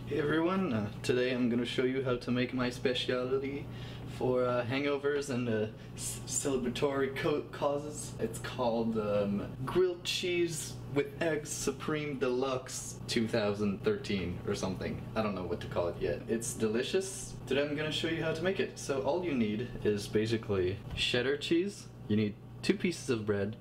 Hey everyone, today I'm going to show you how to make my specialty for hangovers and celebratory causes. It's called grilled cheese with eggs supreme deluxe 2013 or something. I don't know what to call it yet. It's delicious. Today I'm going to show you how to make it. So all you need is basically cheddar cheese, you need 2 pieces of bread,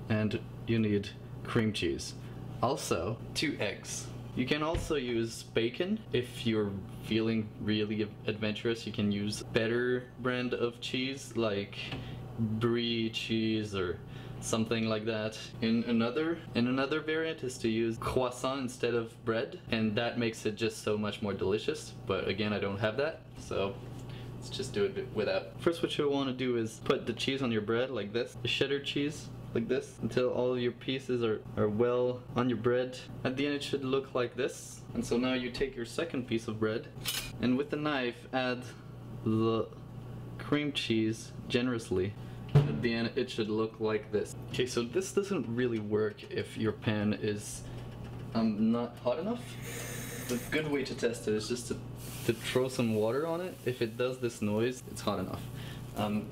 and you need cream cheese. Also 2 eggs. You can also use bacon if you're feeling really adventurous. You can use better brand of cheese like brie cheese or something like that. In another variant is to use croissant instead of bread, and that makes it just so much more delicious. But again, I don't have that, so let's just do it without. First, what you'll want to do is put the cheese on your bread like this, the cheddar cheese like this, until all of your pieces are well on your bread. At the end it should look like this. And so now you take your second piece of bread and with the knife add the cream cheese generously. At the end it should look like this. Okay, so this doesn't really work if your pan is not hot enough. The good way to test it is just to throw some water on it. If it does this noise, it's hot enough.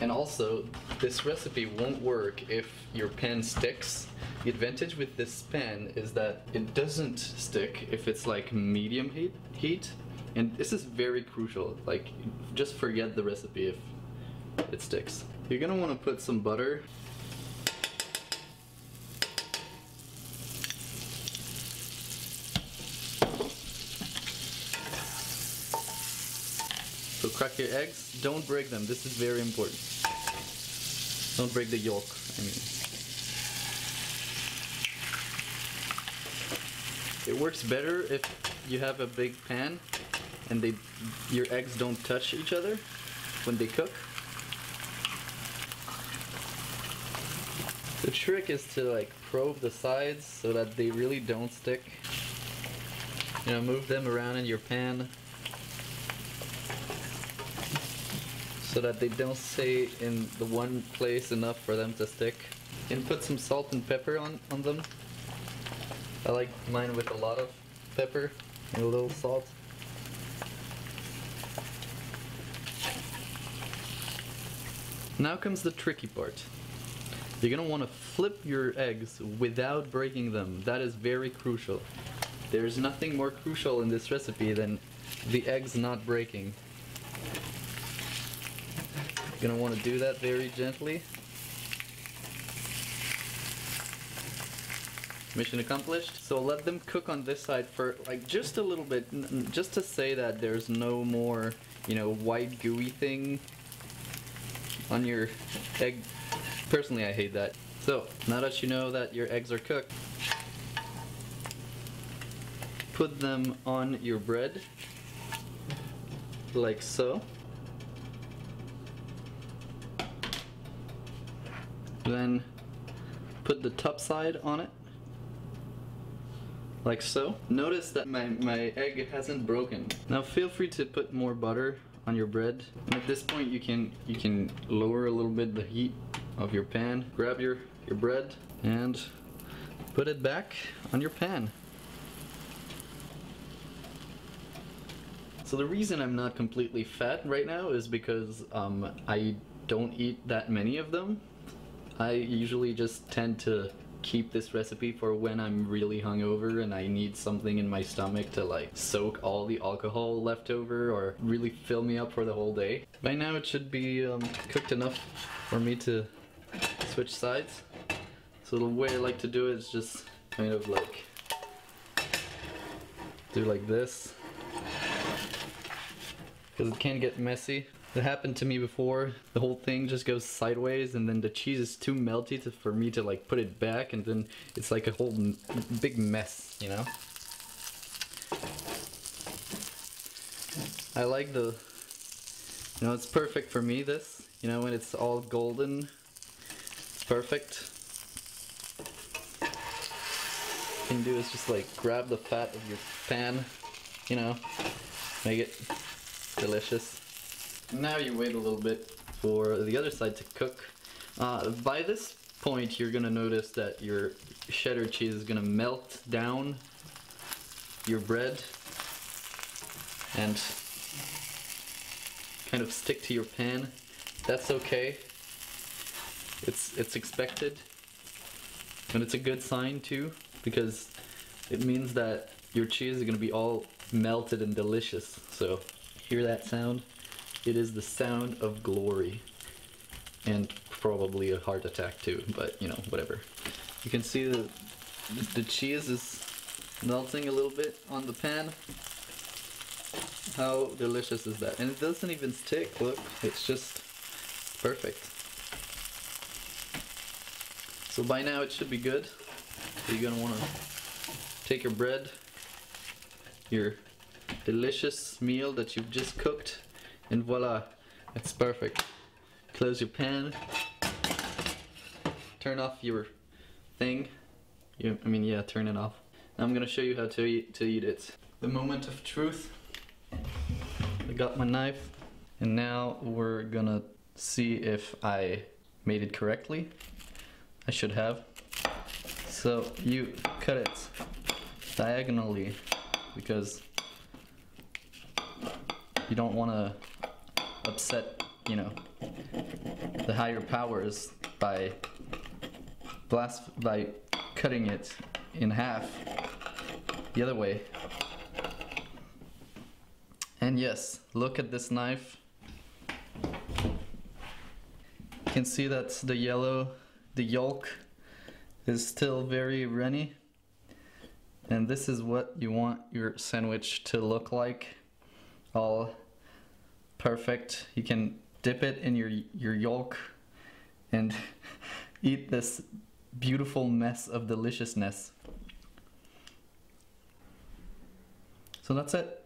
And also, this recipe won't work if your pan sticks. The advantage with this pan is that it doesn't stick if it's like medium heat. And this is very crucial. Like, just forget the recipe if it sticks. You're gonna want to put some butter. So crack your eggs, don't break them, this is very important. Don't break the yolk, I mean. It works better if you have a big pan and your eggs don't touch each other when they cook. The trick is to like probe the sides so that they really don't stick. You know, move them around in your pan so that they don't stay in the one place enough for them to stick. And put some salt and pepper on them. I like mine with a lot of pepper and a little salt. Now comes the tricky part. You're gonna want to flip your eggs without breaking them. That is very crucial. There's nothing more crucial in this recipe than the eggs not breaking. You're gonna want to do that very gently. Mission accomplished. So let them cook on this side for like just a little bit, just to say that there's no more, you know, white gooey thing on your egg. Personally, I hate that. So now that you know that your eggs are cooked, put them on your bread like so. Then put the top side on it like so. Notice that my egg hasn't broken. Now feel free to put more butter on your bread. And at this point you can lower a little bit the heat of your pan. Grab your bread and put it back on your pan. So the reason I'm not completely fat right now is because I don't eat that many of them. I usually just tend to keep this recipe for when I'm really hungover and I need something in my stomach to like soak all the alcohol left over or really fill me up for the whole day. By now it should be cooked enough for me to switch sides. So the way I like to do it is just kind of like do like this, because it can get messy. It happened to me before. The whole thing just goes sideways and then the cheese is too melty for me to like put it back, and then it's like a whole big mess, you know? I like the, you know, it's perfect for me, this, you know, when it's all golden, it's perfect. What you can do is just like grab the fat of your pan, you know, make it delicious. Now you wait a little bit for the other side to cook. By this point you're gonna notice that your cheddar cheese is gonna melt down your bread and kind of stick to your pan. That's okay. It's expected, and it's a good sign too, because it means that your cheese is gonna be all melted and delicious. So hear that sound? It is the sound of glory, and probably a heart attack too, but you know, whatever. You can see the cheese is melting a little bit on the pan. How delicious is that? And it doesn't even stick, look, it's just perfect. So by now it should be good. So you're gonna wanna take your bread, your delicious meal that you've just cooked, and voila, it's perfect. Close your pan, turn off your thing. Turn it off. Now I'm gonna show you how to eat it. The moment of truth. I got my knife, and now we're gonna see if I made it correctly. I should have. So you cut it diagonally because you don't want to upset, you know, the higher powers by cutting it in half the other way. And yes, look at this knife. You can see that the yolk is still very runny. And this is what you want your sandwich to look like. All perfect. You can dip it in your yolk and eat this beautiful mess of deliciousness. So that's it.